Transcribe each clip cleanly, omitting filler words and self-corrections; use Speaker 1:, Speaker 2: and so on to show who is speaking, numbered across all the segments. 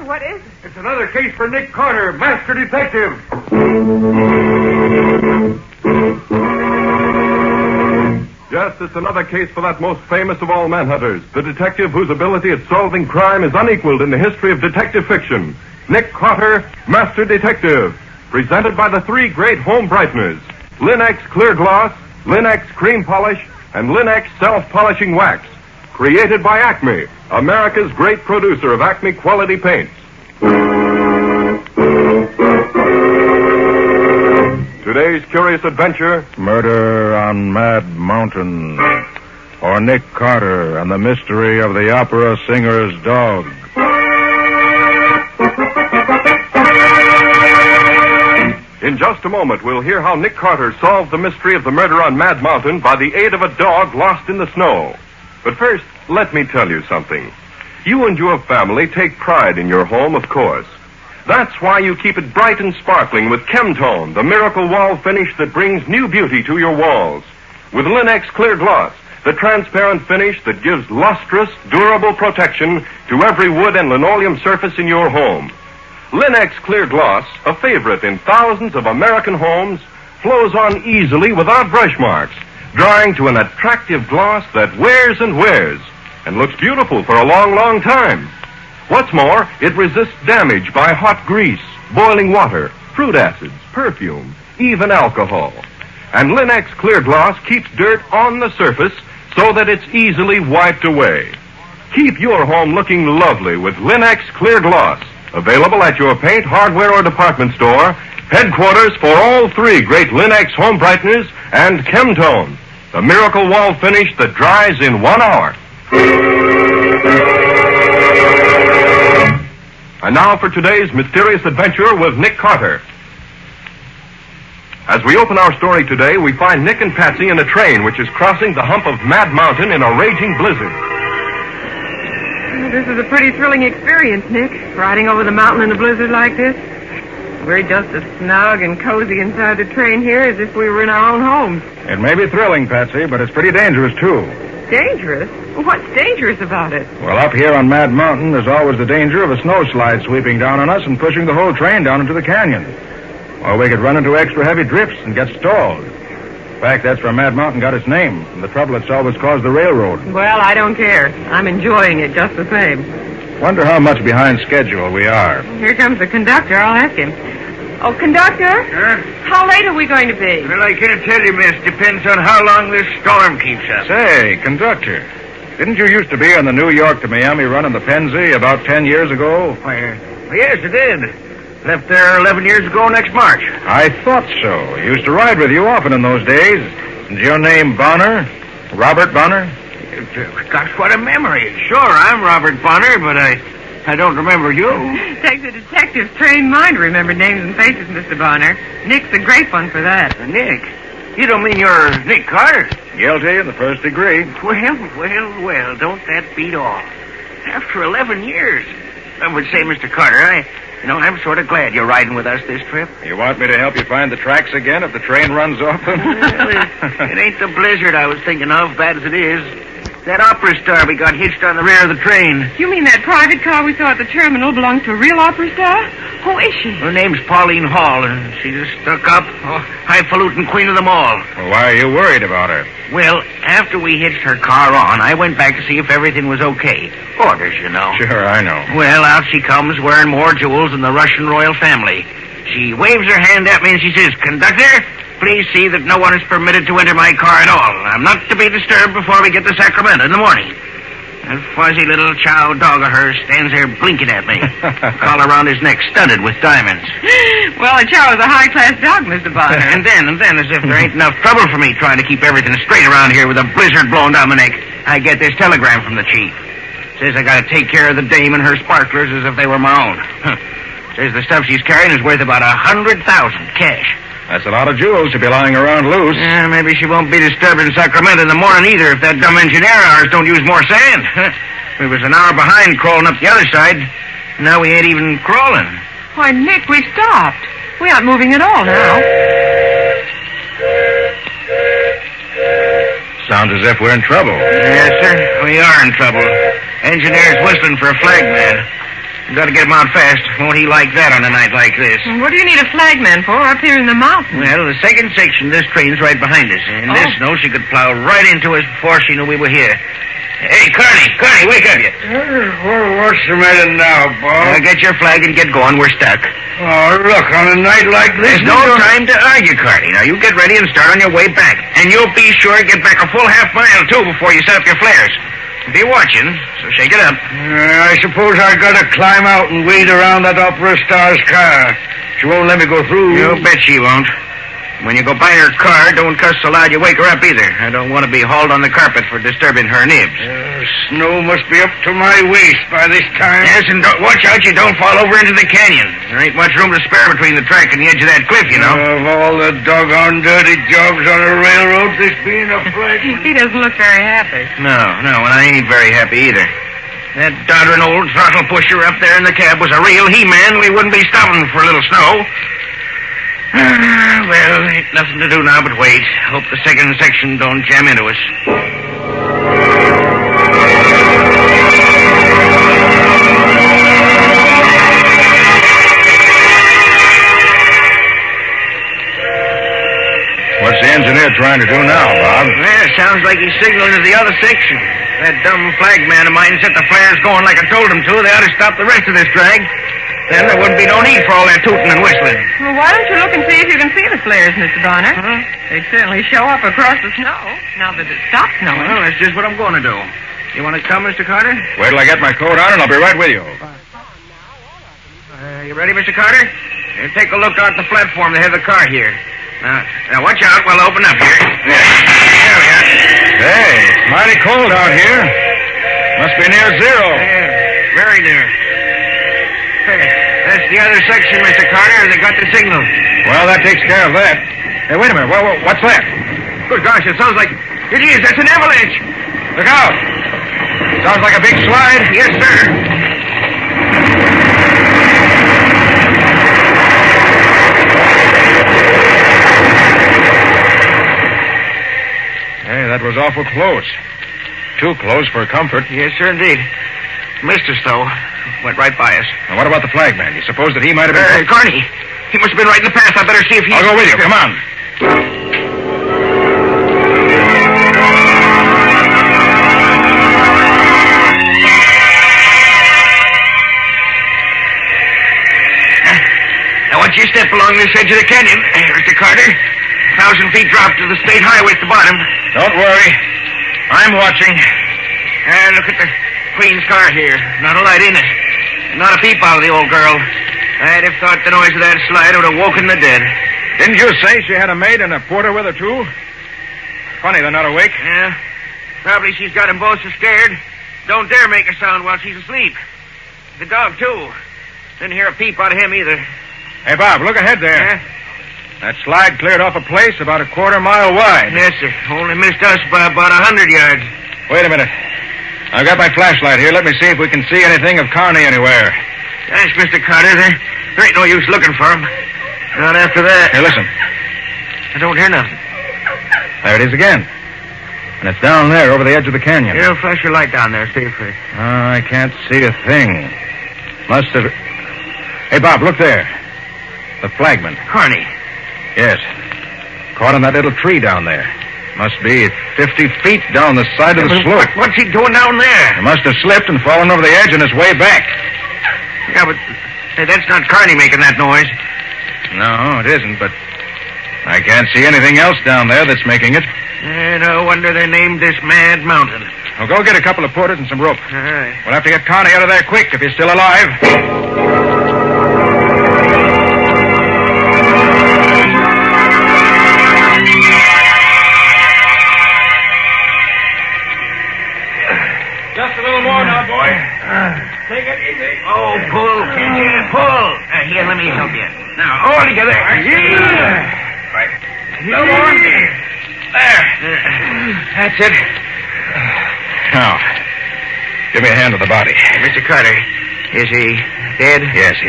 Speaker 1: Doctor, what is it?
Speaker 2: It's another case for Nick Carter, Master Detective.
Speaker 3: Yes, it's another case for that most famous of all manhunters, the detective whose ability at solving crime is unequaled in the history of detective fiction. Nick Carter, Master Detective. Presented by the three great home brighteners, Linex Clear Gloss, Linex Cream Polish, and Linex Self-Polishing Wax. Created by Acme, America's great producer of Acme quality paints. Today's curious adventure,
Speaker 4: Murder on Mad Mountain, or Nick Carter and the mystery of the opera singer's dog.
Speaker 3: In just a moment, we'll hear how Nick Carter solved the mystery of the murder on Mad Mountain by the aid of a dog lost in the snow. But first, let me tell you something. You and your family take pride in your home, of course. That's why you keep it bright and sparkling with Chemtone, the miracle wall finish that brings new beauty to your walls. With Linex Clear Gloss, the transparent finish that gives lustrous, durable protection to every wood and linoleum surface in your home. Linex Clear Gloss, a favorite in thousands of American homes, flows on easily without brush marks, drying to an attractive gloss that wears and wears, and looks beautiful for a long, long time. What's more, it resists damage by hot grease, boiling water, fruit acids, perfume, even alcohol. And Linex Clear Gloss keeps dirt on the surface so that it's easily wiped away. Keep your home looking lovely with Linex Clear Gloss. Available at your paint, hardware, or department store. Headquarters for all three great Linex home brighteners and Chemtone, the miracle wall finish that dries in 1 hour. And now for today's mysterious adventure with Nick Carter. As we open our story today, we find Nick and Patsy in a train which is crossing the hump of Mad Mountain in a raging blizzard.
Speaker 1: This is a pretty thrilling experience, Nick, riding over the mountain in a blizzard like this. We're just as snug and cozy inside the train here as if we were in our own homes.
Speaker 4: It may be thrilling, Patsy, but it's pretty dangerous, too.
Speaker 1: Dangerous? What's dangerous about it?
Speaker 4: Well, up here on Mad Mountain, there's always the danger of a snowslide sweeping down on us and pushing the whole train down into the canyon. Or we could run into extra heavy drifts and get stalled. In fact, that's where Mad Mountain got its name, from the trouble it's always caused the railroad.
Speaker 1: Well, I don't care. I'm enjoying it just the same.
Speaker 4: Wonder how much behind schedule we are.
Speaker 1: Here comes the conductor. I'll ask him. Oh, conductor?
Speaker 5: Huh?
Speaker 1: How late are we going to be?
Speaker 5: Well, I can't tell you, miss. Depends on how long this storm keeps up.
Speaker 4: Say, conductor, didn't you used to be on the New York to Miami run in the Pennsy about 10 years ago?
Speaker 5: Why, yes, I did. Left there 11 years ago next March.
Speaker 4: I thought so. Used to ride with you often in those days. Is your name Bonner? Robert Bonner?
Speaker 5: Gosh, what a memory. Sure, I'm Robert Bonner, but I don't remember you.
Speaker 1: Takes a detective's trained mind to remember names and faces, Mr. Bonner. Nick's a great one for that.
Speaker 5: Nick? You don't mean you're Nick Carter?
Speaker 4: Guilty in the first degree.
Speaker 5: Well, don't that beat all? After 11 years. I would say, Mr. Carter, I'm sort of glad you're riding with us this trip.
Speaker 4: You want me to help you find the tracks again if the train runs off them?
Speaker 5: It ain't the blizzard I was thinking of, bad as it is. That opera star we got hitched on the rear of the train.
Speaker 1: You mean that private car we saw at the terminal belongs to a real opera star? Who is she?
Speaker 5: Her name's Pauline Hall, and she's a stuck-up, highfalutin queen of them all.
Speaker 4: Well, why are you worried about her?
Speaker 5: Well, after we hitched her car on, I went back to see if everything was okay. Orders, you know.
Speaker 4: Sure, I know.
Speaker 5: Well, out she comes, wearing more jewels than the Russian royal family. She waves her hand at me and she says, "Conductor, please see that no one is permitted to enter my car at all. I'm not to be disturbed before we get to Sacramento in the morning." That fuzzy little chow dog of hers stands there blinking at me. Collar around his neck studded with diamonds.
Speaker 1: Well, a chow is a high-class dog, Mr. Bonner.
Speaker 5: And then, as if there ain't enough trouble for me trying to keep everything straight around here with a blizzard blowing down my neck, I get this telegram from the chief. Says I gotta take care of the dame and her sparklers as if they were my own. Says the stuff she's carrying is worth about 100,000 cash.
Speaker 4: That's a lot of jewels to be lying around loose.
Speaker 5: Yeah, maybe she won't be disturbed in Sacramento in the morning either if that dumb engineer of ours don't use more sand. We was an hour behind crawling up the other side. Now we ain't even crawling.
Speaker 1: Why, Nick, we've stopped. We aren't moving at all now.
Speaker 4: Sounds as if we're in trouble.
Speaker 5: Yes, sir. We are in trouble. Engineer's whistling for a flagman. We've got to get him out fast. Won't he like that on a night like this?
Speaker 1: What do you need a flagman for up here in the mountains?
Speaker 5: Well, the second section of this train's right behind us. In this snow, she could plow right into us before she knew we were here. Hey, Carney, wake up, you.
Speaker 2: What's the matter now, Bob?
Speaker 5: Get your flag and get going. We're stuck.
Speaker 2: Oh, look, on a night like this...
Speaker 5: There's no time to argue, Carney. Now, you get ready and start on your way back. And you'll be sure to get back a full half-mile, too, before you set up your flares. Be watching, so shake it up.
Speaker 2: I suppose I gotta climb out and wait around that Opera Star's car. She won't let me go through.
Speaker 5: You bet she won't. When you go by her car, don't cuss so loud you wake her up either. I don't want to be hauled on the carpet for disturbing her nibs.
Speaker 2: Snow must be up to my waist by this time.
Speaker 5: Yes, and watch out you don't fall over into the canyon. There ain't much room to spare between the track and the edge of that cliff, you know.
Speaker 2: Of all the doggone dirty jobs on a railroad, this being a flagman.
Speaker 1: He doesn't look very happy.
Speaker 5: No, and I ain't very happy either. That doddering old throttle pusher up there in the cab was a real he-man. We wouldn't be stopping for a little snow. Well, ain't nothing to do now but wait. Hope the second section don't jam into us.
Speaker 4: What's the engineer trying to do now, Bob?
Speaker 5: Well, sounds like he's signaling to the other section. That dumb flagman of mine set the flares going like I told him to. They ought to stop the rest of this drag. Then there wouldn't be no need for all that tooting and whistling.
Speaker 1: Well, why don't you look and see if you can see the flares, Mr. Bonner? They'd certainly show up across the snow, now that it stopped snowing.
Speaker 5: Well, that's just what I'm going to do. You want to come, Mr. Carter?
Speaker 4: Wait till I get my coat on and I'll be right with you.
Speaker 5: You ready, Mr. Carter? Take a look out the platform. They have the car here. Now watch out. We'll open up here. There we are.
Speaker 4: Hey, it's mighty cold out here. Must be near zero.
Speaker 5: Yeah, very near. Hey, that's the other section, Mr. Carter. They got the signal.
Speaker 4: Well, that takes care of that. Hey, wait a minute. What's that?
Speaker 5: Good gosh, it sounds like... It is. That's an avalanche.
Speaker 4: Look out. Sounds like a big slide.
Speaker 5: Yes, sir.
Speaker 4: Hey, that was awful close. Too close for comfort.
Speaker 5: Yes, sir, indeed. Missed us, though. Went right by us.
Speaker 4: Now, what about the flagman? You suppose that he might have been...
Speaker 5: Carney. He must have been right in the path. I better see if he...
Speaker 4: I'll go with you. Come on.
Speaker 5: Now, once you step along this edge of the canyon, Mr. Carter, 1,000 feet drop to the state highway at the bottom.
Speaker 4: Don't worry. I'm watching.
Speaker 5: And look at the Queen's car here. Not a light in it. Not a peep out of the old girl. I'd have thought the noise of that slide would have woken the dead.
Speaker 4: Didn't you say she had a maid and a porter with her, too? Funny they're not awake.
Speaker 5: Yeah. Probably she's got them both so scared. Don't dare make a sound while she's asleep. The dog, too. Didn't hear a peep out of him either.
Speaker 4: Hey, Bob, look ahead there.
Speaker 5: Yeah?
Speaker 4: That slide cleared off a place about a quarter-mile wide.
Speaker 5: Yes, sir. Only missed us by about 100 yards.
Speaker 4: Wait a minute. I've got my flashlight here. Let me see if we can see anything of Carney anywhere.
Speaker 5: Thanks, Mr. Carter. There ain't no use looking for him. Not after that.
Speaker 4: Here, listen.
Speaker 5: I don't hear nothing.
Speaker 4: There it is again. And it's down there over the edge of the canyon.
Speaker 5: Here, flash your light down there. See if it...
Speaker 4: I can't see a thing. Must have... Hey, Bob, look there. The flagman.
Speaker 5: Carney.
Speaker 4: Yes. Caught on that little tree down there. Must be 50 feet down the side of the slope.
Speaker 5: What's he doing down there?
Speaker 4: He must have slipped and fallen over the edge on his way back.
Speaker 5: Yeah, but that's not Carney making that noise.
Speaker 4: No, it isn't, but I can't see anything else down there that's making it.
Speaker 5: No wonder they named this Mad Mountain.
Speaker 4: Well, go get a couple of porters and some rope.
Speaker 5: All right.
Speaker 4: We'll have to get Carney out of there quick if he's still alive.
Speaker 2: Just a little more now, boy. Take it easy.
Speaker 5: Oh, pull, can't you? Pull. Here, let me help you. Now, all together. Yeah.
Speaker 2: Right. No more.
Speaker 5: There. That's it.
Speaker 4: Now, give me a hand with the body.
Speaker 5: Mr. Carter, is he dead?
Speaker 4: Yes,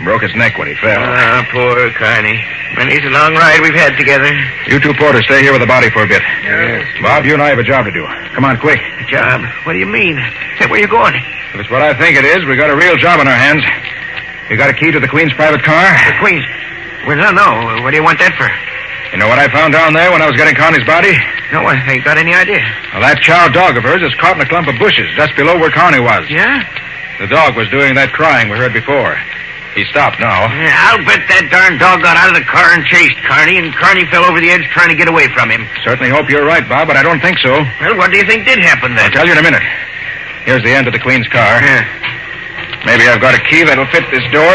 Speaker 4: Broke his neck when he fell.
Speaker 5: Ah, poor Carney. Many's a long ride we've had together.
Speaker 4: You two porters stay here with the body for a bit.
Speaker 5: Yes.
Speaker 4: Bob, you and I have a job to do. Come on, quick.
Speaker 5: Job? What do you mean? Say, where you going?
Speaker 4: If it's what I think it is, we got a real job on our hands. You got a key to the Queen's private car?
Speaker 5: The Queen's? Well, no. What do you want that for?
Speaker 4: You know what I found down there when I was getting Connie's body?
Speaker 5: No, I ain't got any idea.
Speaker 4: Well, that chow dog of hers is caught in a clump of bushes just below where Connie was.
Speaker 5: Yeah?
Speaker 4: The dog was doing that crying we heard before. He stopped now.
Speaker 5: Yeah, I'll bet that darn dog got out of the car and chased Carney, and Carney fell over the edge trying to get away from him.
Speaker 4: Certainly hope you're right, Bob, but I don't think so.
Speaker 5: Well, what do you think did happen then?
Speaker 4: I'll tell you in a minute. Here's the end of the Queen's car.
Speaker 5: Yeah.
Speaker 4: Maybe I've got a key that'll fit this door.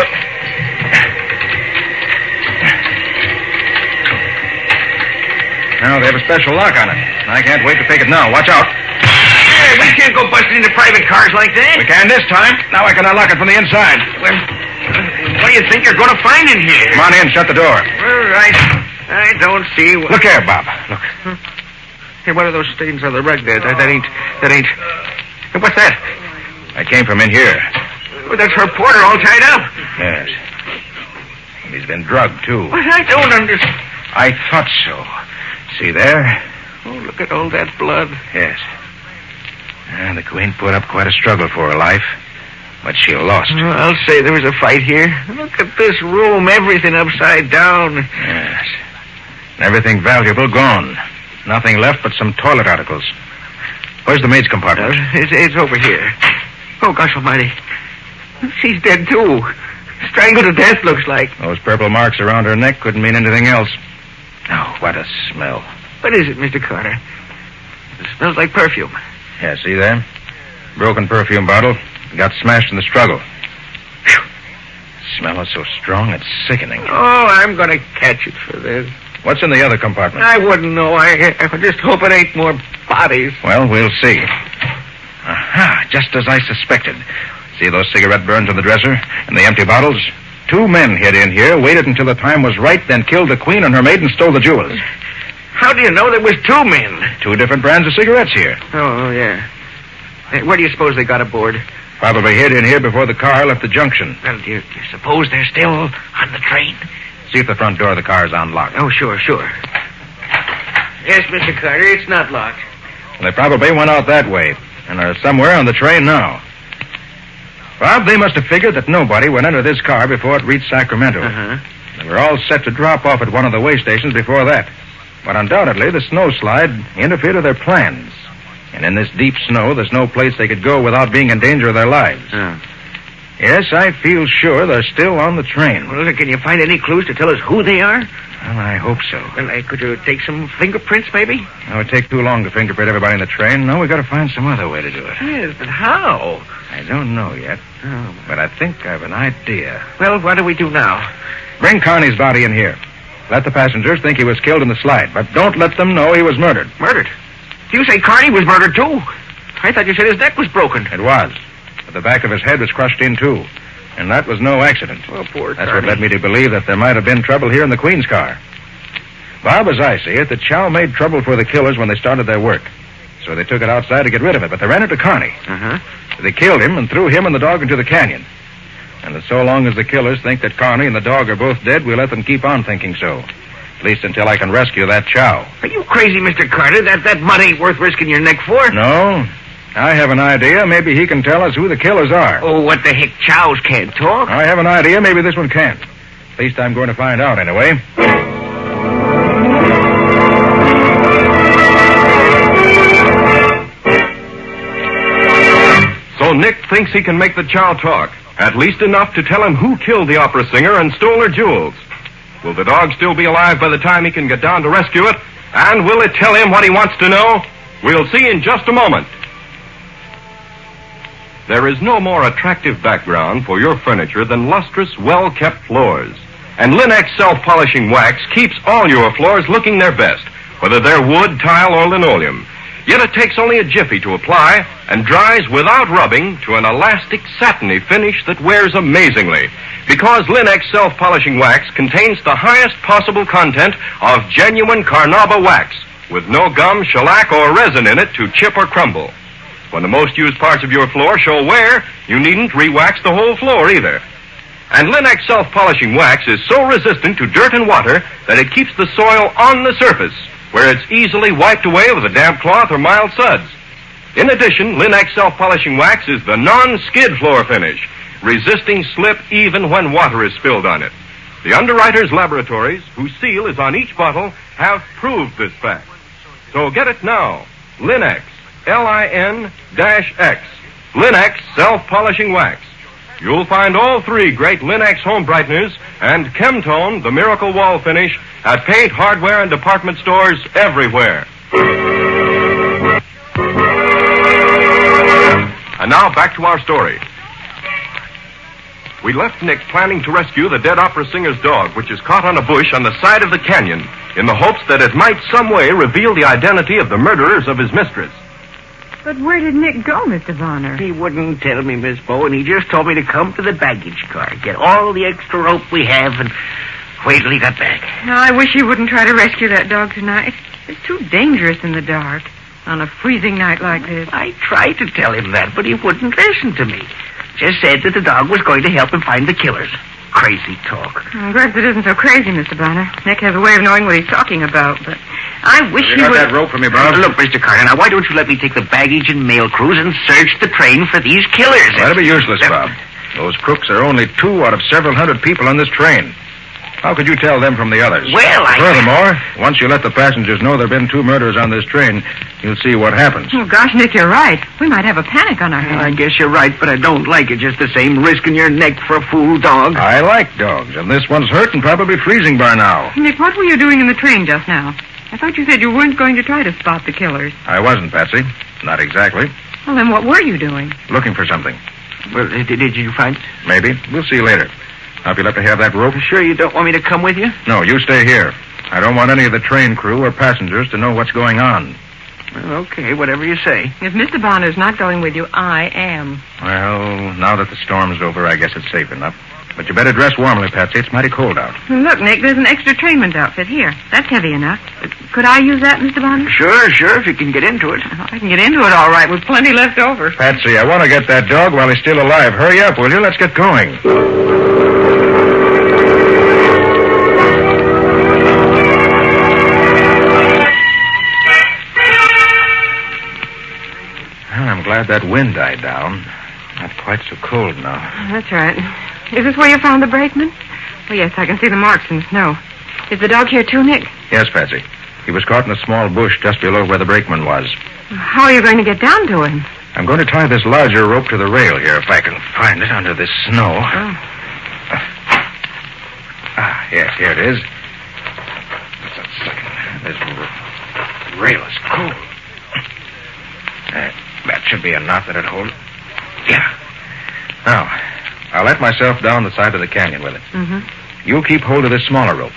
Speaker 4: Now, they have a special lock on it. I can't wait to take it now. Watch out.
Speaker 5: Hey, we can't go busting into private cars like that.
Speaker 4: We can this time. Now I can unlock it from the inside.
Speaker 5: Well, what do you think you're going to find in here?
Speaker 4: Come on in. Shut the door.
Speaker 5: All right. I don't see what...
Speaker 4: Look here, Bob. Look.
Speaker 5: Hey, what are those stains on the rug there? That ain't... Hey, what's that?
Speaker 4: I came from in here.
Speaker 5: Oh, that's her porter all tied up.
Speaker 4: Yes. And he's been drugged, too.
Speaker 5: What? I don't understand.
Speaker 4: I thought so. See there?
Speaker 5: Oh, look at all that blood.
Speaker 4: Yes. The Queen put up quite a struggle for her life, but she lost.
Speaker 5: Oh, I'll say there was a fight here. Look at this room, everything upside down.
Speaker 4: Yes. And everything valuable gone. Nothing left but some toilet articles. Where's the maid's compartment?
Speaker 5: It's over here. Oh, gosh almighty. She's dead, too. Strangled to death, looks like.
Speaker 4: Those purple marks around her neck couldn't mean anything else. Oh, what a smell.
Speaker 5: What is it, Mr. Carter? It smells like perfume.
Speaker 4: Yeah, see there? Broken perfume bottle. Got smashed in the struggle. Whew. The smell is so strong, it's sickening.
Speaker 5: Oh, I'm going to catch it for this.
Speaker 4: What's in the other compartment?
Speaker 5: I wouldn't know. I just hope it ain't more bodies.
Speaker 4: Well, we'll see. Aha, just as I suspected. See those cigarette burns on the dresser and the empty bottles? 2 men hid in here, waited until the time was right, then killed the Queen and her maid and stole the jewels.
Speaker 5: How do you know there was 2 men?
Speaker 4: 2 different brands of cigarettes here.
Speaker 5: Oh, yeah. Hey, where do you suppose they got aboard?
Speaker 4: Probably hid in here before the car left the junction.
Speaker 5: Well, do you suppose they're still on the train?
Speaker 4: See if the front door of the car is unlocked.
Speaker 5: Oh, sure. Yes, Mr. Carter, it's not locked.
Speaker 4: Well, they probably went out that way and are somewhere on the train now. Bob, they must have figured that nobody would enter this car before it reached Sacramento.
Speaker 5: Uh-huh.
Speaker 4: They were all set to drop off at one of the way stations before that. But undoubtedly, the snowslide interfered with their plans. And in this deep snow, there's no place they could go without being in danger of their lives.
Speaker 5: Oh.
Speaker 4: Yes, I feel sure they're still on the train.
Speaker 5: Well, can you find any clues to tell us who they are?
Speaker 4: Well, I hope so.
Speaker 5: Well, could you take some fingerprints, maybe?
Speaker 4: It would take too long to fingerprint everybody in the train. No, we got to find some other way to do it.
Speaker 5: Yes, but how?
Speaker 4: I don't know yet.
Speaker 5: Oh.
Speaker 4: But I think I have an idea.
Speaker 5: Well, what do we do now?
Speaker 4: Bring Connie's body in here. Let the passengers think he was killed in the slide, but don't let them know he was murdered.
Speaker 5: Murdered? You say Carney was murdered, too? I thought you said his neck was broken.
Speaker 4: It was. But the back of his head was crushed in, too. And that was no accident.
Speaker 5: Oh, poor
Speaker 4: That's
Speaker 5: Carney.
Speaker 4: what led me to believe that there might have been trouble here in the Queen's car. Bob, as I see it, the Chow made trouble for the killers when they started their work. So they took it outside to get rid of it, but they ran into Carney.
Speaker 5: Uh-huh.
Speaker 4: They killed him and threw him and the dog into the canyon. And so long as the killers think that Carney and the dog are both dead, we'll let them keep on thinking so. At least until I can rescue that Chow.
Speaker 5: Are you crazy, Mr. Carter? That mud ain't worth risking your neck for.
Speaker 4: No. I have an idea. Maybe he can tell us who the killers are.
Speaker 5: Oh, what the heck? Chows can't talk.
Speaker 4: I have an idea. Maybe this one can't. At least I'm going to find out anyway.
Speaker 3: So Nick thinks he can make the Chow talk. At least enough to tell him who killed the opera singer and stole her jewels. Will the dog still be alive by the time he can get down to rescue it? And will it tell him what he wants to know? We'll see in just a moment. There is no more attractive background for your furniture than lustrous, well-kept floors. And Linex self-polishing wax keeps all your floors looking their best, whether they're wood, tile, or linoleum. Yet it takes only a jiffy to apply and dries without rubbing to an elastic, satiny finish that wears amazingly. Because Linex self-polishing wax contains the highest possible content of genuine carnauba wax, with no gum, shellac, or resin in it to chip or crumble. When the most used parts of your floor show wear, you needn't re-wax the whole floor either. And Linex self-polishing wax is so resistant to dirt and water that it keeps the soil on the surface, where it's easily wiped away with a damp cloth or mild suds. In addition, Linex self-polishing wax is the non-skid floor finish, resisting slip even when water is spilled on it. The underwriters' laboratories, whose seal is on each bottle, have proved this fact. So get it now. Linex, Lin-X, Linex self-polishing wax. You'll find all three great Linex home brighteners and Chemtone, the miracle wall finish, at paint, hardware, and department stores everywhere. And now back to our story. We left Nick planning to rescue the dead opera singer's dog, which is caught on a bush on the side of the canyon, in the hopes that it might some way reveal the identity of the murderers of his mistress.
Speaker 1: But where did Nick go, Mr. Bonner?
Speaker 5: He wouldn't tell me, Miss Bowen. He just told me to come to the baggage car, get all the extra rope we have, and wait till he got back.
Speaker 1: Now, I wish he wouldn't try to rescue that dog tonight. It's too dangerous in the dark on a freezing night like this.
Speaker 5: I tried to tell him that, but he wouldn't listen to me. Just said that the dog was going to help him find the killers. Crazy talk.
Speaker 1: Perhaps it isn't so crazy, Mr. Bonner. Nick has a way of knowing what he's talking about, but I wish
Speaker 4: You
Speaker 1: he
Speaker 4: got
Speaker 1: would...
Speaker 4: that rope for me, Bob?
Speaker 5: Look, Mr. Carter, now why don't you let me take the baggage and mail crews and search the train for these killers?
Speaker 4: That'll be useless, Bob. Those crooks are only 2 out of several hundred people on this train. How could you tell them from the others?
Speaker 5: Well,
Speaker 4: Furthermore, once you let the passengers know there have been 2 murders on this train, you'll see what happens.
Speaker 1: Oh, gosh, Nick, you're right. We might have a panic on our hands.
Speaker 5: I guess you're right, but I don't like it just the same, risking your neck for a fool dog.
Speaker 4: I like dogs, and this one's hurt and probably freezing by now.
Speaker 1: Nick, what were you doing in the train just now? I thought you said you weren't going to try to spot the killers.
Speaker 4: I wasn't, Patsy. Not exactly.
Speaker 1: Well, then what were you doing?
Speaker 4: Looking for something.
Speaker 5: Well, did you find it?
Speaker 4: Maybe. We'll see later. Now, if you'll have to have that rope...
Speaker 5: Sure you don't want me to come with you?
Speaker 4: No, you stay here. I don't want any of the train crew or passengers to know what's going on.
Speaker 5: Well, okay, whatever you say.
Speaker 1: If Mr. Bonner's not going with you, I am.
Speaker 4: Well, now that the storm's over, I guess it's safe enough. But you better dress warmly, Patsy. It's mighty cold out.
Speaker 1: Look, Nick, there's an extra trainman's outfit here. That's heavy enough. Could I use that, Mr. Bonner?
Speaker 5: Sure, if you can get into it.
Speaker 1: Oh, I can get into it all right with plenty left over.
Speaker 4: Patsy, I want to get that dog while he's still alive. Hurry up, will you? Let's get going. Well, I'm glad that wind died down. Not quite so cold now.
Speaker 1: That's right. Is this where you found the brakeman? Oh, yes, I can see the marks in the snow. Is the dog here too, Nick?
Speaker 4: Yes, Patsy. He was caught in a small bush just below where the brakeman was.
Speaker 1: How are you going to get down to him?
Speaker 4: I'm going to tie this larger rope to the rail here, if I can find it under this snow.
Speaker 1: Oh.
Speaker 4: Yes, here it is. Just a second. This rail is cold. That should be a knot that'll hold it. Yeah. Now, I'll let myself down the side of the canyon with it.
Speaker 1: Mm-hmm.
Speaker 4: You keep hold of this smaller rope.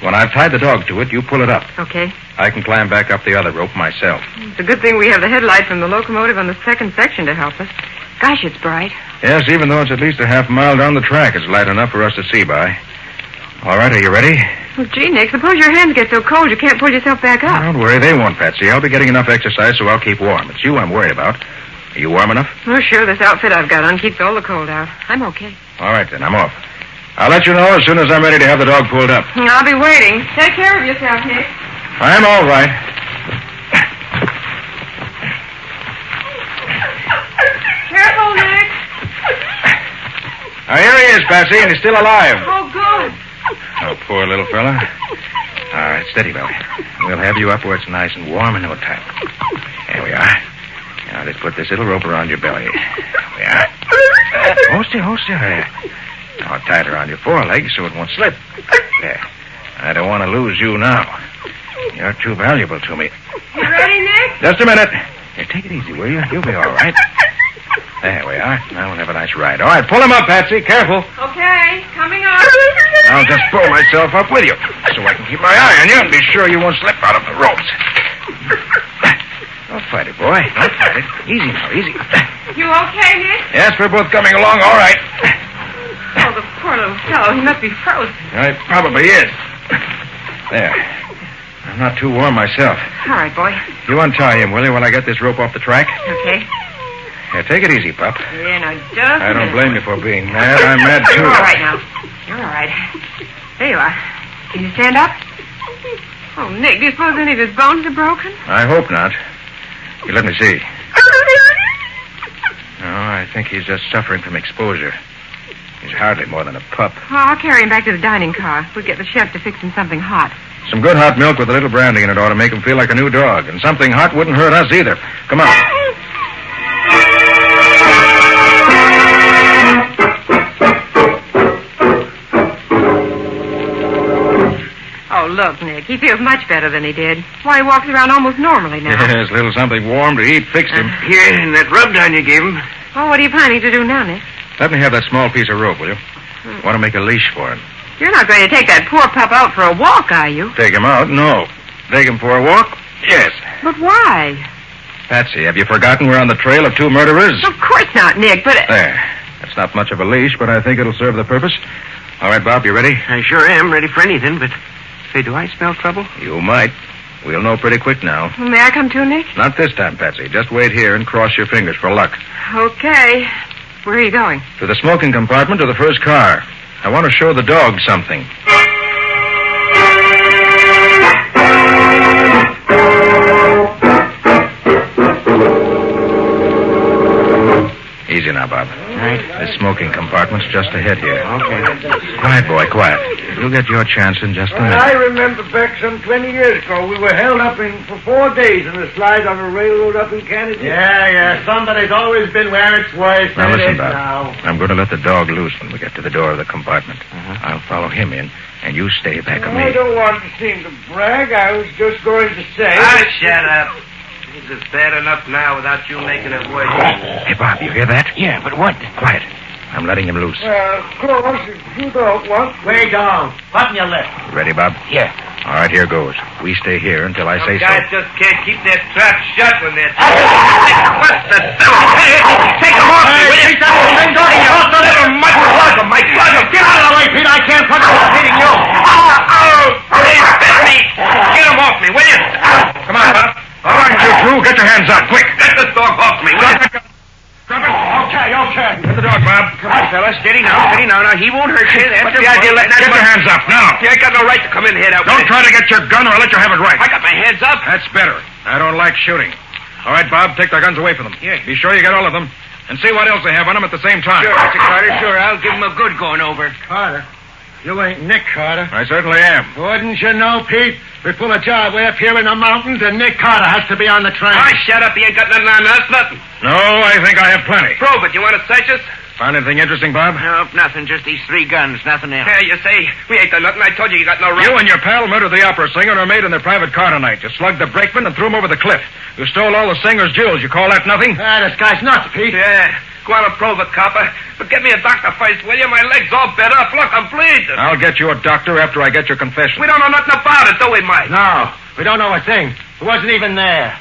Speaker 4: When I've tied the dog to it, you pull it up.
Speaker 1: Okay.
Speaker 4: I can climb back up the other rope myself.
Speaker 1: It's a good thing we have the headlight from the locomotive on the second section to help us. Gosh, it's bright.
Speaker 4: Yes, even though it's at least a half mile down the track, it's light enough for us to see by. All right, are you ready?
Speaker 1: Well, gee, Nick, suppose your hands get so cold you can't pull yourself back up.
Speaker 4: Don't worry, they won't, Patsy. I'll be getting enough exercise, so I'll keep warm. It's you I'm worried about. Are you warm enough?
Speaker 1: Oh, sure, this outfit I've got on keeps all the cold out. I'm okay.
Speaker 4: All right, then, I'm off. I'll let you know as soon as I'm ready to have the dog pulled up.
Speaker 1: I'll be waiting. Take care of yourself, Nick.
Speaker 4: I'm all right.
Speaker 1: Careful, Nick.
Speaker 4: Now, here he is, Patsy, and he's still alive.
Speaker 1: Oh, good.
Speaker 4: Oh, poor little fella. All right, steady, Billy. We'll have you up where it's nice and warm in no time. There we are. Now, let's put this little rope around your belly. There we are. Hold still. There. Now, I'll tie it around your forelegs so it won't slip. There. I don't want to lose you now. You're too valuable to me.
Speaker 1: You ready, Nick?
Speaker 4: Just a minute. Here, take it easy, will you? You'll be all right. There we are. Now we'll have a nice ride. All right, pull him up, Patsy. Careful.
Speaker 1: Okay, coming up.
Speaker 4: I'll just pull myself up with you so I can keep my eye on you and be sure you won't slip out of the ropes. Don't fight it, boy. Don't fight it. Easy now, easy.
Speaker 1: You okay, Nick?
Speaker 4: Yes, we're both coming along all right.
Speaker 1: Oh, the poor little fellow. He must be frozen.
Speaker 4: It probably is. There. I'm not too warm myself.
Speaker 1: All right, boy.
Speaker 4: You untie him, will you, while I get this rope off the track?
Speaker 1: Okay.
Speaker 4: Yeah, take it easy, Pop.
Speaker 1: Yeah, now, just
Speaker 4: I don't blame you for being mad. I'm mad, too.
Speaker 1: You're all right now. You're all right. There you are. Can you stand up? Oh, Nick, do you suppose any of his bones are broken?
Speaker 4: I hope not. You let me see. No, I think he's just suffering from exposure. He's hardly more than a pup.
Speaker 1: Oh, I'll carry him back to the dining car. We'll get the chef to fix him something hot.
Speaker 4: Some good hot milk with a little brandy in it ought to make him feel like a new dog. And something hot wouldn't hurt us either. Come on.
Speaker 1: Oh, look, Nick. He feels much better than he did. Why, he walks around almost normally now.
Speaker 4: Yes, a little something warm to eat fixed him.
Speaker 5: Here, and that rub down you gave him.
Speaker 1: Oh, what are you planning to do now, Nick?
Speaker 4: Let me have that small piece of rope, will you? Want to make a leash for him.
Speaker 1: You're not going to take that poor pup out for a walk, are you?
Speaker 4: Take him out? No. Take him for a walk? Yes.
Speaker 1: But why?
Speaker 4: Patsy, have you forgotten we're on the trail of two murderers?
Speaker 1: Of course not, Nick, but...
Speaker 4: There. That's not much of a leash, but I think it'll serve the purpose. All right, Bob, you ready?
Speaker 5: I sure am, ready for anything, but... Say, do I smell trouble?
Speaker 4: You might. We'll know pretty quick now.
Speaker 1: May I come too, Nick?
Speaker 4: Not this time, Patsy. Just wait here and cross your fingers for luck.
Speaker 1: Okay. Where are you going?
Speaker 4: To the smoking compartment of the first car. I want to show the dog something. Easy now, Bob.
Speaker 5: Right.
Speaker 4: The smoking compartment's just ahead here.
Speaker 5: Okay.
Speaker 4: Quiet, boy, quiet. You'll get your chance in just a minute.
Speaker 2: I remember back some 20 years ago, we were held up for 4 days in a slide on a railroad up in Canada.
Speaker 6: Yeah. Somebody's always been where it's worse
Speaker 4: Now
Speaker 6: than it
Speaker 4: listen,
Speaker 6: is
Speaker 4: Bob.
Speaker 6: now.
Speaker 4: I'm going to let the dog loose when we get to the door of the compartment. I'll follow him in, and you stay back of
Speaker 2: I
Speaker 4: me.
Speaker 2: don't want to seem to brag. I was just going to say...
Speaker 5: Shut up. This is bad enough now without you making it worse.
Speaker 4: Hey, Bob, you hear that?
Speaker 5: Yeah, but what?
Speaker 4: Quiet. I'm letting him loose.
Speaker 2: Well, of course, if you don't want...
Speaker 6: Wait down. Button your lip.
Speaker 4: Ready, Bob?
Speaker 5: Yeah.
Speaker 4: All right, here goes. We stay here until I say so.
Speaker 5: Guys just can't keep their trap shut when they're... What the devil? Hey, take them off me, will you? You're a little much work of my brother.
Speaker 6: Get out of the way, Pete. I can't concentrate hitting you.
Speaker 5: Please, bit me. Get them off me, will you?
Speaker 4: Come on, Bob. All right, you two, get your hands up, quick.
Speaker 5: Get this dog off me, will you?
Speaker 4: Drop it.
Speaker 6: Okay.
Speaker 4: Get the dog, Bob.
Speaker 5: Come on, fella. Steady now. Now, he won't hurt you. That's
Speaker 4: What's the idea of letting that... Get your hands up, now.
Speaker 5: You ain't got no right to come in here that way.
Speaker 4: Don't try to get your gun or I'll let you have it right.
Speaker 5: I got my hands up.
Speaker 4: That's better. I don't like shooting. All right, Bob, take their guns away from them.
Speaker 5: Yeah.
Speaker 4: Be sure you get all of them. And see what else they have on them at the same time.
Speaker 5: Sure, Mr. Carter, sure. I'll give him a good going over.
Speaker 6: Carter. You ain't Nick Carter.
Speaker 4: I certainly am.
Speaker 6: Wouldn't you know, Pete? We pull a job way up here in the mountains, and Nick Carter has to be on the train.
Speaker 5: Oh, shut up. You ain't got nothing on us. Nothing.
Speaker 4: No, I think I have plenty.
Speaker 5: Prove it. You want to search us?
Speaker 4: Find anything interesting, Bob?
Speaker 5: Nope, nothing. Just these 3 guns. Nothing else. Yeah, you say we ain't done nothing. I told you got no right.
Speaker 4: You and your pal murdered the opera singer and are made in their private car tonight. You slugged the brakeman and threw him over the cliff. You stole all the singer's jewels. You call that nothing?
Speaker 6: This guy's nuts, Pete.
Speaker 5: Yeah. Go on and prove it, copper. But get me a doctor first, will you? My leg's all bent up. Look, I'm bleeding.
Speaker 4: I'll get you a doctor after I get your confession.
Speaker 5: We don't know nothing about it, do we, Mike?
Speaker 6: No, we don't know a thing. It wasn't even there.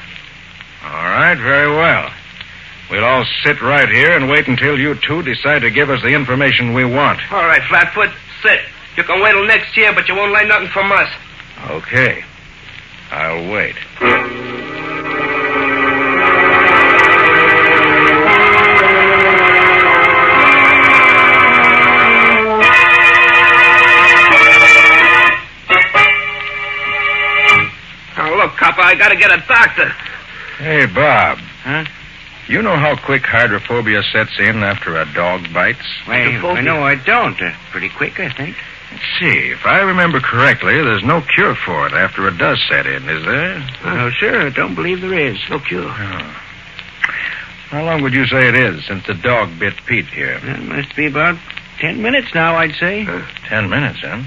Speaker 4: All right, very well. We'll all sit right here and wait until you two decide to give us the information we want.
Speaker 5: All right, Flatfoot, sit. You can wait till next year, but you won't learn nothing from us.
Speaker 4: Okay. I'll wait.
Speaker 5: Oh, look, copper, I gotta get a doctor.
Speaker 4: Hey, Bob.
Speaker 5: Huh?
Speaker 4: You know how quick hydrophobia sets in after a dog bites?
Speaker 5: Well, no, I don't. Pretty quick, I think.
Speaker 4: Let's see. If I remember correctly, there's no cure for it after it does set in, is there?
Speaker 5: No, sir, I don't believe there is. No cure.
Speaker 4: Oh. How long would you say it is since the dog bit Pete here?
Speaker 5: That must be about 10 minutes now, I'd say.
Speaker 4: 10 minutes, huh?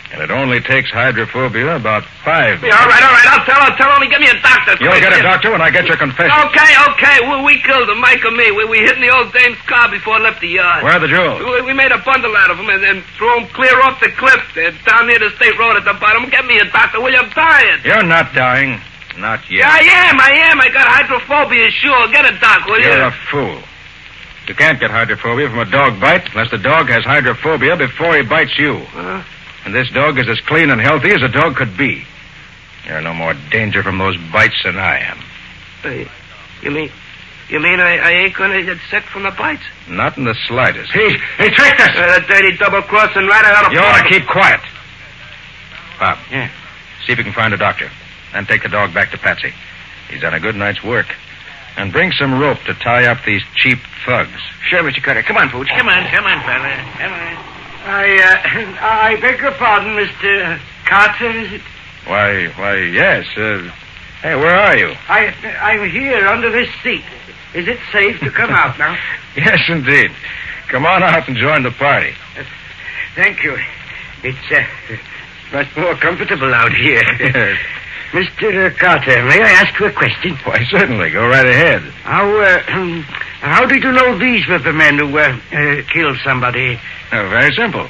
Speaker 4: And it only takes hydrophobia about 5 minutes.
Speaker 5: Yeah, all right. I'll tell. Only get me a doctor.
Speaker 4: You'll get a doctor when I get your confession.
Speaker 5: Okay. We killed him, Mike and me. We hit in the old dame's car before I left the yard.
Speaker 4: Where are the jewels?
Speaker 5: We made a bundle out of them and threw them clear off the cliff. They're down near the state road at the bottom. Get me a doctor, will you? I'm dying.
Speaker 4: You're not dying. Not yet.
Speaker 5: I am. I got hydrophobia, sure. Get a doc, will you?
Speaker 4: You're a fool. You can't get hydrophobia from a dog bite unless the dog has hydrophobia before he bites you. And this dog is as clean and healthy as a dog could be. You're no more danger from those bites than I am.
Speaker 5: Hey, you You mean I ain't gonna get sick from the bites?
Speaker 4: Not in the slightest.
Speaker 6: He tricked us.
Speaker 5: That dirty double-crossing rat out of...
Speaker 4: You ought to keep quiet. Bob.
Speaker 5: Yeah.
Speaker 4: See if you can find a doctor. And take the dog back to Patsy. He's done a good night's work. And bring some rope to tie up these cheap thugs.
Speaker 5: Sure, Mr. Carter. Come on, Pooch. Come on, fella. Come on.
Speaker 6: I beg your pardon, Mr. Carter, is it?
Speaker 4: Why, yes. Hey, where are you?
Speaker 6: I'm here under this seat. Is it safe to come out now?
Speaker 4: Yes, indeed. Come on out and join the party.
Speaker 6: Thank you. It's much more comfortable out here.
Speaker 4: Yes.
Speaker 6: Mr. Carter, may I ask you a question?
Speaker 4: Why, certainly. Go right ahead.
Speaker 6: How did you know these were the men who killed somebody?
Speaker 4: Very simple.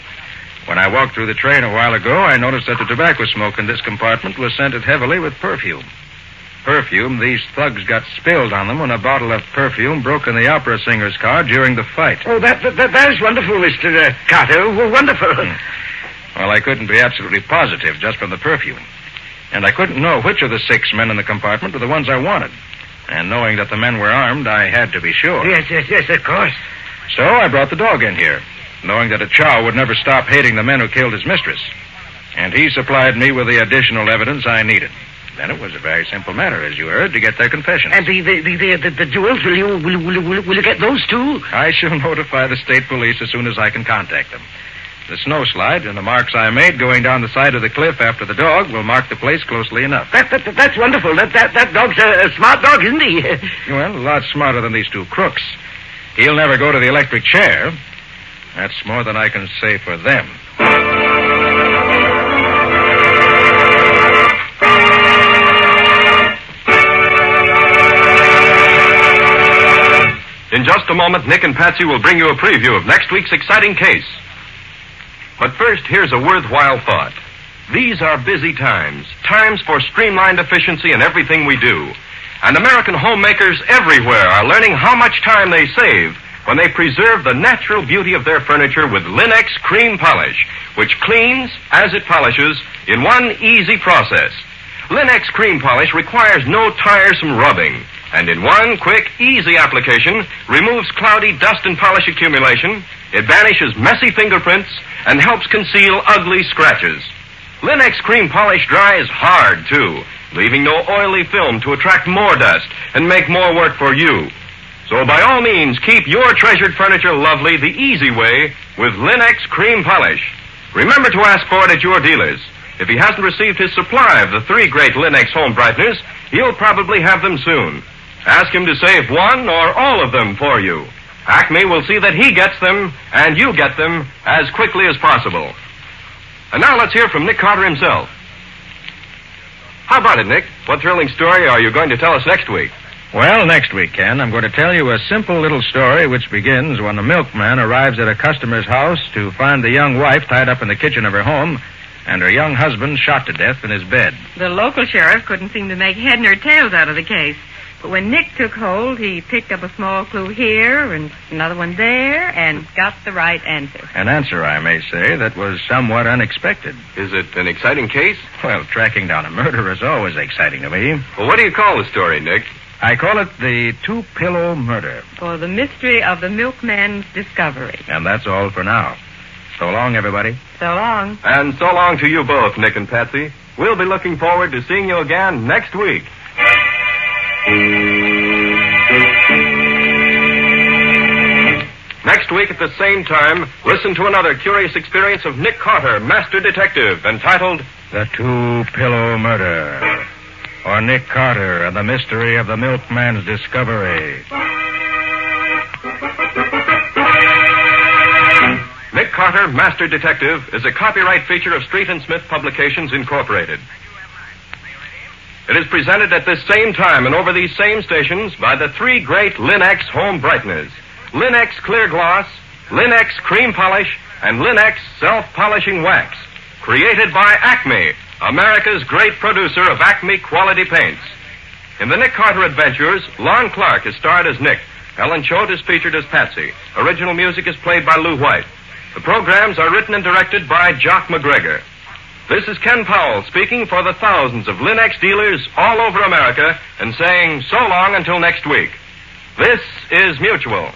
Speaker 4: When I walked through the train a while ago, I noticed that the tobacco smoke in this compartment was scented heavily with perfume. Perfume these thugs got spilled on them when a bottle of perfume broke in the opera singer's car during the fight.
Speaker 6: Oh, that is wonderful, Mr. Carter. Wonderful.
Speaker 4: Well, I couldn't be absolutely positive just from the perfume. And I couldn't know which of the 6 men in the compartment were the ones I wanted. And knowing that the men were armed, I had to be sure.
Speaker 6: Yes, of course.
Speaker 4: So I brought the dog in here, knowing that a chow would never stop hating the men who killed his mistress. And he supplied me with the additional evidence I needed. Then it was a very simple matter, as you heard, to get their confessions.
Speaker 6: And the jewels, will you get those too?
Speaker 4: I shall notify the state police as soon as I can contact them. The snowslide and the marks I made going down the side of the cliff after the dog will mark the place closely enough.
Speaker 6: That's wonderful. That dog's a smart dog, isn't he?
Speaker 4: Well, a lot smarter than these 2 crooks. He'll never go to the electric chair. That's more than I can say for them.
Speaker 3: In just a moment, Nick and Patsy will bring you a preview of next week's exciting case. But first, here's a worthwhile thought. These are busy times for streamlined efficiency in everything we do. And American homemakers everywhere are learning how much time they save when they preserve the natural beauty of their furniture with Linex Cream Polish, which cleans as it polishes in one easy process. Linex Cream Polish requires no tiresome rubbing, and in one quick, easy application removes cloudy dust and polish accumulation. It banishes messy fingerprints and helps conceal ugly scratches. Linex Cream Polish dries hard, too, leaving no oily film to attract more dust and make more work for you. So by all means, keep your treasured furniture lovely the easy way with Linex Cream Polish. Remember to ask for it at your dealers. If he hasn't received his supply of the 3 great Linex home brighteners, he'll probably have them soon. Ask him to save one or all of them for you. Acme will see that he gets them, and you get them, as quickly as possible. And now let's hear from Nick Carter himself. How about it, Nick? What thrilling story are you going to tell us next week?
Speaker 4: Well, next week, Ken, I'm going to tell you a simple little story which begins when the milkman arrives at a customer's house to find the young wife tied up in the kitchen of her home and her young husband shot to death in his bed.
Speaker 1: The local sheriff couldn't seem to make head nor tails out of the case. But when Nick took hold, he picked up a small clue here and another one there and got the right answer.
Speaker 4: An answer, I may say, that was somewhat unexpected.
Speaker 3: Is it an exciting case?
Speaker 4: Well, tracking down a murderer is always exciting to me.
Speaker 3: Well, what do you call the story, Nick?
Speaker 4: I call it the 2-pillow murder.
Speaker 1: Or the mystery of the milkman's discovery.
Speaker 4: And that's all for now. So long, everybody.
Speaker 1: So long.
Speaker 3: And so long to you both, Nick and Patsy. We'll be looking forward to seeing you again next week. Next week at the same time, listen to another curious experience of Nick Carter, Master Detective, entitled
Speaker 4: The 2-Pillow Murder, or Nick Carter and the Mystery of the Milkman's Discovery.
Speaker 3: Nick Carter, Master Detective, is a copyright feature of Street and Smith Publications, Incorporated. It is presented at this same time and over these same stations by the 3 great Linex home brighteners. Linex Clear Gloss, Linex Cream Polish, and Linex Self-Polishing Wax. Created by Acme, America's great producer of Acme quality paints. In the Nick Carter Adventures, Lon Clark is starred as Nick. Helen Choate is featured as Patsy. Original music is played by Lou White. The programs are written and directed by Jock McGregor. This is Ken Powell speaking for the thousands of Linex dealers all over America and saying so long until next week. This is Mutual.